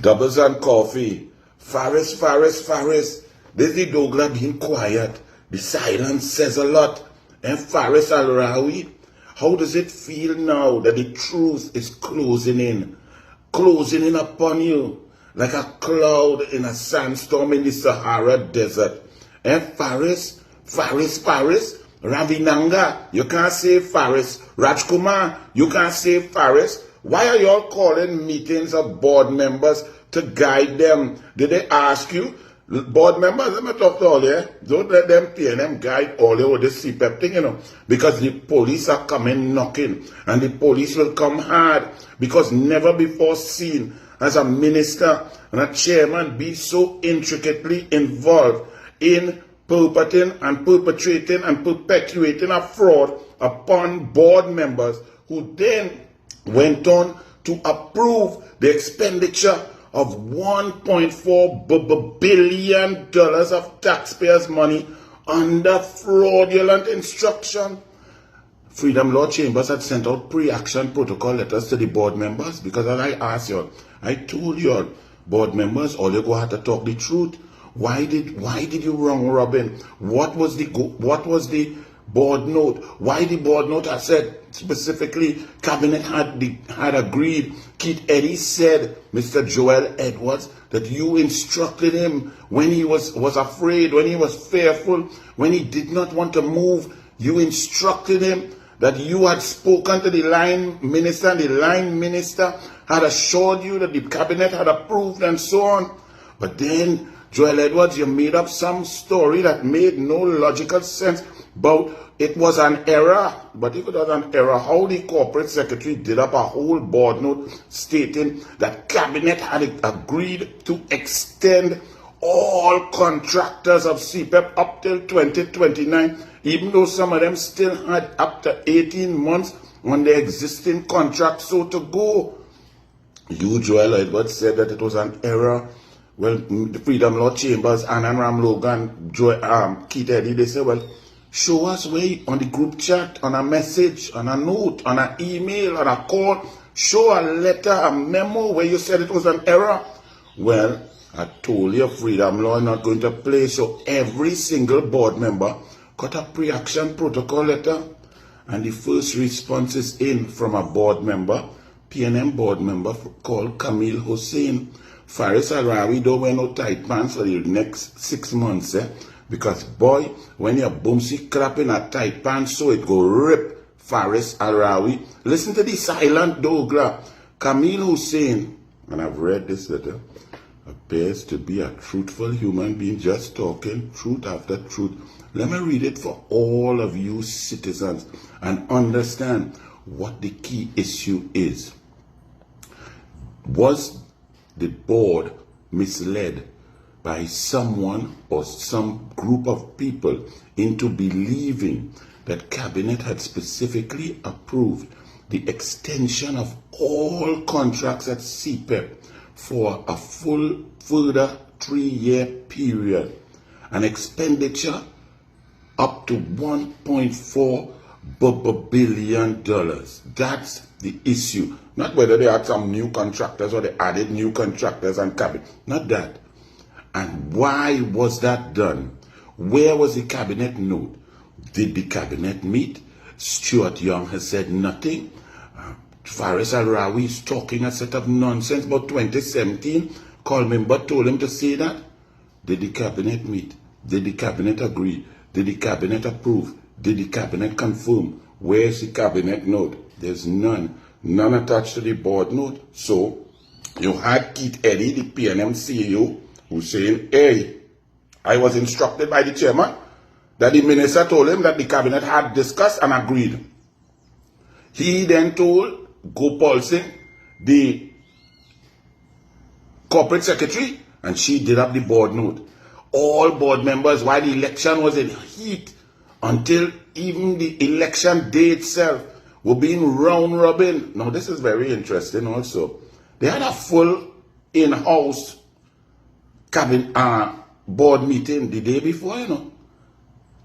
Doubles and coffee. Faris. This is Douglas being quiet. The silence says a lot. And Faris Al-Rawi, how does it feel now that the truth is closing in upon you like a cloud in a sandstorm in the Sahara Desert? And Faris, Ravinanga, you can't say Faris. Rajkumar, you can't say Faris. Why are you all calling meetings of board members to guide them? Did they ask you? Board members, let me talk to all you. Don't let them PNM guide all you with the CPEP thing, because the police are coming knocking, and the police will come hard, because never before seen as a minister and a chairman be so intricately involved in perpetrating and perpetuating a fraud upon board members, who then went on to approve the expenditure of $1.4 billion of taxpayers' money under fraudulent instruction. Freedom Law Chambers had sent out pre-action protocol letters to the board members, because as I asked you, I told you, board members, all you go have to talk the truth. Why did you wrong, Robin? What was the board note? Why the board note? I said specifically, cabinet had agreed. Keith Eddy said, Mr. Joel Edwards, that you instructed him when he was afraid, when he was fearful, when he did not want to move. You instructed him, that you had spoken to the line minister, and the line minister had assured you that the cabinet had approved, and so on. But then, Joel Edwards, you made up some story that made no logical sense about it was an error. But if it was an error, how the corporate secretary did up a whole board note stating that cabinet had agreed to extend all contractors of CPEP up till 2029, even though some of them still had up to 18 months on their existing contract so to go. You, Joel Edwards, said that it was an error. Well, the Freedom Law Chambers, Anand Ram Logan, Keith Eddy, they say, well, show us where on the group chat, on a message, on a note, on an email, on a call, show a letter, a memo where you said it was an error. Well, I told you Freedom Law not going to play, so every single board member got a pre-action protocol letter, and the first response is in from a board member, PNM board member called Camille Hussein. Faris Al-Rawi don't wear no tight pants for the next 6 months, because boy, when you boomsy crap in a tight pants, so it go rip Faris Al-Rawi. Listen to the silent Dogra. Camille Hussein, and I've read this letter, appears to be a truthful human being, just talking truth after truth. Let me read it for all of you citizens and understand what the key issue is. Was the board misled by someone or some group of people into believing that cabinet had specifically approved the extension of all contracts at CPEP for a full further 3-year period, an expenditure up to $1.4 billion? That's the issue. Not whether they had some new contractors or they added new contractors and cabinet. Not that. And why was that done? Where was the cabinet note? Did the cabinet meet? Stuart Young has said nothing. Faris Al-Rawi is talking a set of nonsense about 2017. Colmember told him to say that. Did the cabinet meet? Did the cabinet agree? Did the cabinet approve? Did the cabinet confirm? Where's the cabinet note? There's none. None attached to the board note. So, you had Keith Eddy, the PNM CEO, who's saying, hey, I was instructed by the chairman that the minister told him that the cabinet had discussed and agreed. He then told Gopal Singh, the corporate secretary, and she did up the board note. All board members, while the election was in heat, until even the election day itself, were being round robin. Now, this is very interesting also. They had a full in-house board meeting the day before,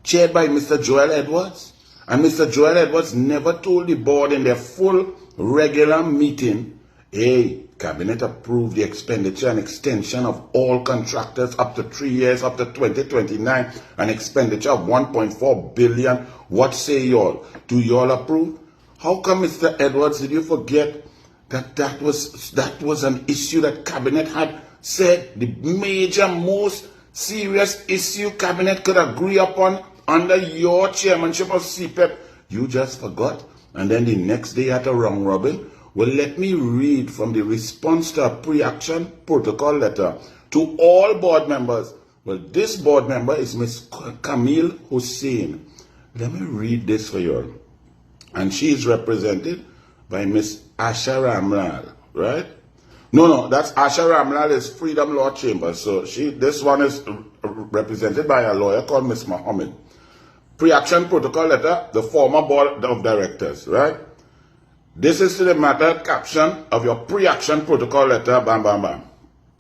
chaired by Mr. Joel Edwards. And Mr. Joel Edwards never told the board in their full regular meeting A, Cabinet approved the expenditure and extension of all contractors up to 3 years, up to 2029, an expenditure of 1.4 billion. What say y'all? Do y'all approve? How come, Mr. Edwards, did you forget that that was an issue that Cabinet had said the major, most serious issue Cabinet could agree upon under your chairmanship of CPEP? You just forgot. And then the next day at a round robin. Well, let me read from the response to a pre-action protocol letter to all board members. Well, this board member is Miss Camille Hussein. Let me read this for you. And she is represented by Miss Asha Ramlal, right? No, that's Asha Ramlal is Freedom Law Chamber. So this one is represented by a lawyer called Miss Mohammed. Pre-action protocol letter, the former board of directors, right? This is to the matter caption of your pre-action protocol letter, bam, bam, bam.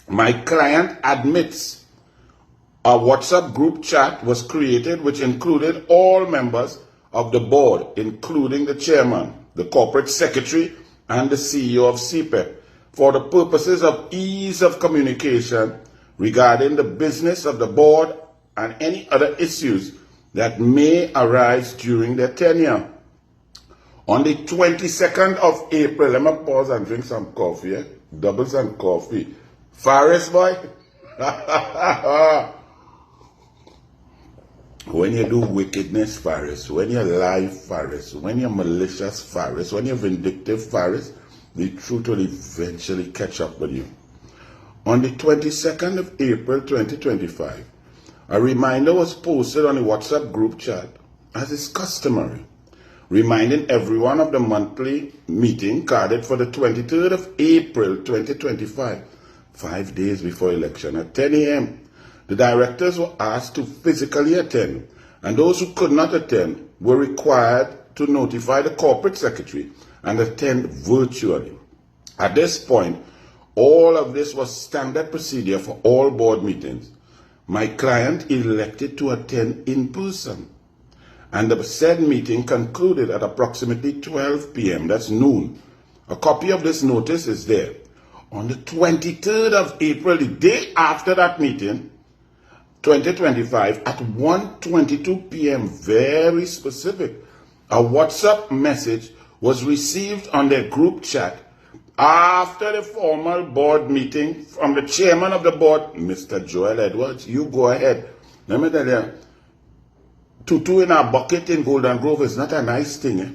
My client admits a WhatsApp group chat was created which included all members of the board, including the chairman, the corporate secretary, and the CEO of CPEP, for the purposes of ease of communication regarding the business of the board and any other issues that may arise during their tenure. On the 22nd of April, let me pause and drink some coffee, doubles and coffee. FARIS boy? When you do wickedness, FARIS, when you lie, FARIS, when you're malicious, FARIS, when you're vindictive, FARIS, the truth will eventually catch up with you. On the 22nd of April 2025, a reminder was posted on the WhatsApp group chat, as is customary, reminding everyone of the monthly meeting carded for the 23rd of April 2025, 5 days before election at 10 a.m. The directors were asked to physically attend, and those who could not attend were required to notify the corporate secretary and attend virtually. At this point, all of this was standard procedure for all board meetings. My client elected to attend in person, and the said meeting concluded at approximately 12 p.m., that's noon. A copy of this notice is there. On the 23rd of April, the day after that meeting, 2025, at 1:22 p.m., very specific, a WhatsApp message was received on their group chat after the formal board meeting from the chairman of the board, Mr. Joel Edwards. You go ahead. Let me tell you, tutu in a bucket in Golden Grove is not a nice thing. Eh?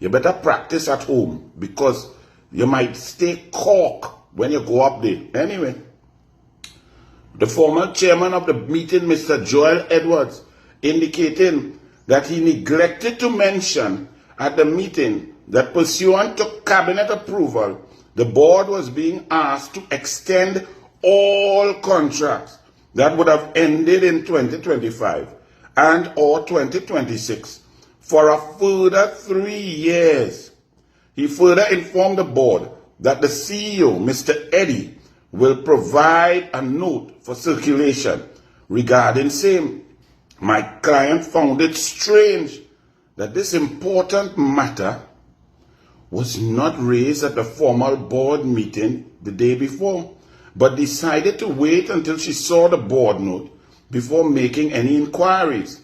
You better practice at home because you might stay cork when you go up there. Anyway, the former chairman of the meeting, Mr. Joel Edwards, indicating that he neglected to mention at the meeting that pursuant to cabinet approval, the board was being asked to extend all contracts that would have ended in 2025 and or 2026 for a further 3 years. He further informed the board that the CEO, Mr. Eddy, will provide a note for circulation regarding same. My client found it strange that this important matter was not raised at the formal board meeting the day before, but decided to wait until she saw the board note before making any inquiries.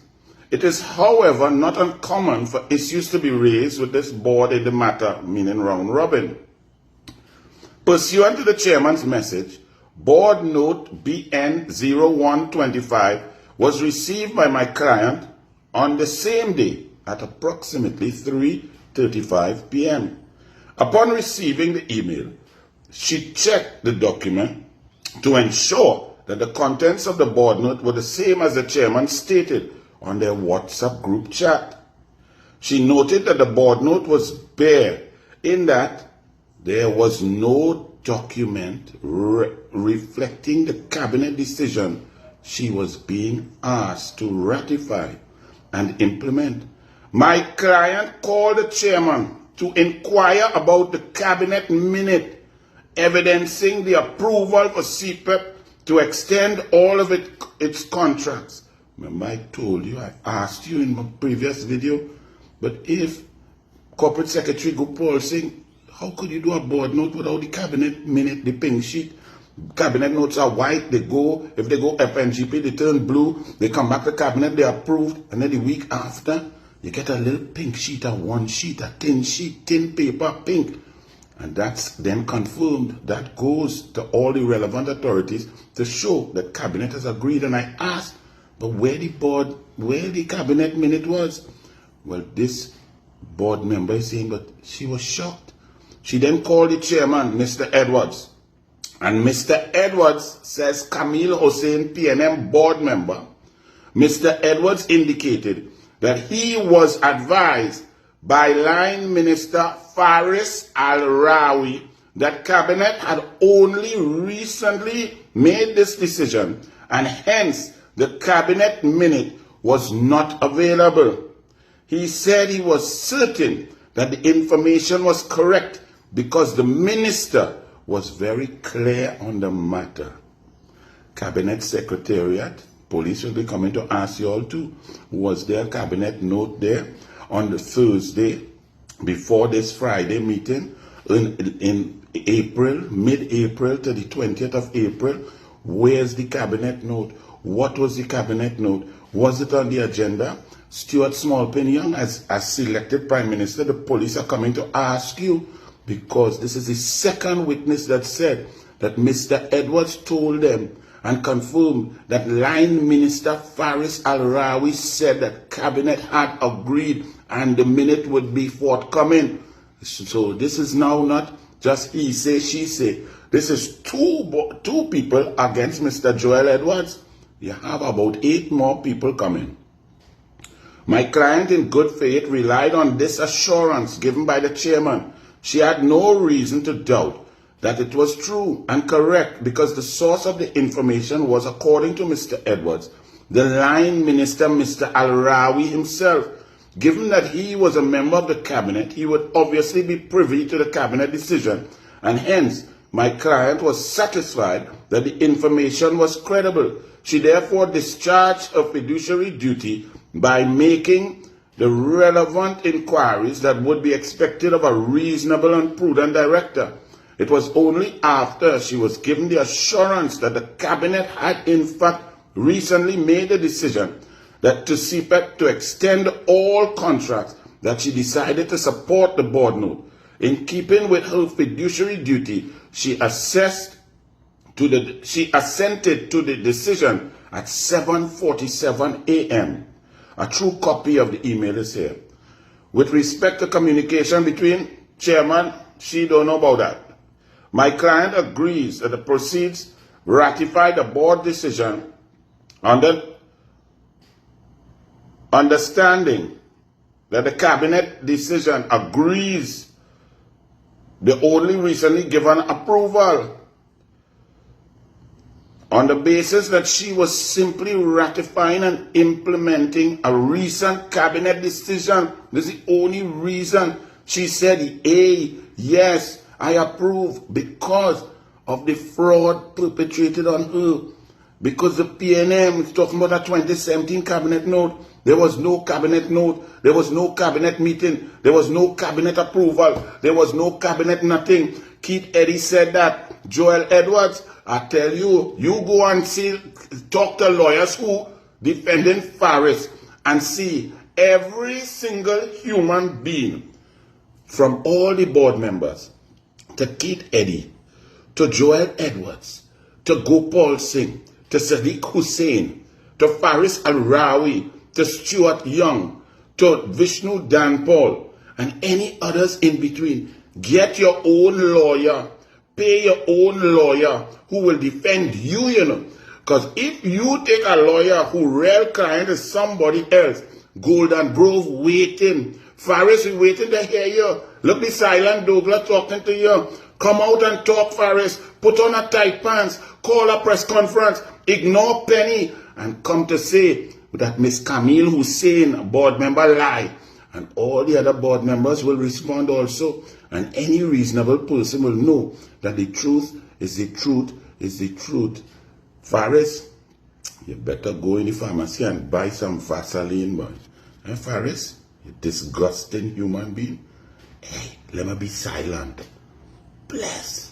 It is, however, not uncommon for issues to be raised with this board in the matter, meaning round robin. Pursuant to the chairman's message, board note BN 0125 was received by my client on the same day at approximately 3:35 p.m. Upon receiving the email, she checked the document to ensure that the contents of the board note were the same as the chairman stated on their WhatsApp group chat. She noted that the board note was bare in that there was no document reflecting the cabinet decision she was being asked to ratify and implement. My client called the chairman to inquire about the cabinet minute evidencing the approval for CPEP to extend all of its contracts. Remember I told you, I asked you in my previous video, but if Corporate Secretary Gopal Singh How could you do a board note without the cabinet minute, the pink sheet? Cabinet notes are white, they go, if they go FNGP, they turn blue, they come back to cabinet, they approved, and then the week after, you get a little pink sheet, a one sheet, a tin sheet, tin paper, pink. And that's then confirmed. That goes to all the relevant authorities to show that cabinet has agreed. And I asked, but where the cabinet minute was? Well, this board member is saying, but she was shocked. She then called the chairman, Mr. Edwards. And Mr. Edwards says Camille Hussein, PNM board member. Mr. Edwards indicated that he was advised by Line Minister FARIS Al-Rawi that cabinet had only recently made this decision and hence the cabinet minute was not available. He said he was certain that the information was correct because the minister was very clear on the matter. Cabinet Secretariat, police will be coming to ask you all too, was there a cabinet note there on the Thursday before this Friday meeting in April, mid-April to the 20th of April? Where's the cabinet note? What was the cabinet note? Was it on the agenda? Stuart Smallpin-Young, as selected Prime Minister, the police are coming to ask you, because this is the second witness that said that Mr. Edwards told them and confirmed that Line Minister Faris Al-Rawi said that cabinet had agreed and the minute would be forthcoming. So this is now not just he say, she say. This is two people against Mr. Joel Edwards. You have about 8 more people coming. My client in good faith relied on this assurance given by the chairman. She had no reason to doubt that it was true and correct because the source of the information was, according to Mr. Edwards, the line minister, Mr. Al-Rawi himself. Given that he was a member of the cabinet, he would obviously be privy to the cabinet decision, and hence my client was satisfied that the information was credible. She therefore discharged her fiduciary duty by making the relevant inquiries that would be expected of a reasonable and prudent director. It was only after she was given the assurance that the cabinet had in fact recently made a decision that to CPEP to extend all contracts that she decided to support the board note. In keeping with her fiduciary duty, she assented to the decision at 7:47 a.m. A true copy of the email is here. With respect to communication between chairman, she don't know about that. My client agrees that the proceeds ratify the board decision under understanding that the cabinet decision agrees the only recently given approval on the basis that she was simply ratifying and implementing a recent cabinet decision. This is the only reason she said, hey, yes, I approve, because of the fraud perpetrated on her. Because the PNM is talking about a 2017 cabinet note. There was no cabinet note. There was no cabinet meeting. There was no cabinet approval. There was no cabinet nothing. Keith Eddy said that. Joel Edwards, I tell you, you go and talk to lawyers who defending FARIS and see every single human being, from all the board members, to Keith Eddy, to Joel Edwards, to Gopal Singh, to Sadiq Hussein, to Faris Al-Rawi, to Stuart Young, to Vishnu Danpal, and any others in between. Get your own lawyer. Pay your own lawyer who will defend you, you know. Because if you take a lawyer who real client is somebody else, Golden Grove waiting, Faris is waiting to hear you. Look, the silent Douglas talking to you. Come out and talk, Faris. Put on a tight pants. Call a press conference. Ignore Penny. And come to say that Miss Camille Hussein, board member, lie. And all the other board members will respond also. And any reasonable person will know that the truth is the truth is the truth. Faris, you better go in the pharmacy and buy some Vaseline, boy. And Faris, you disgusting human being. Hey, let me be silent. Bless.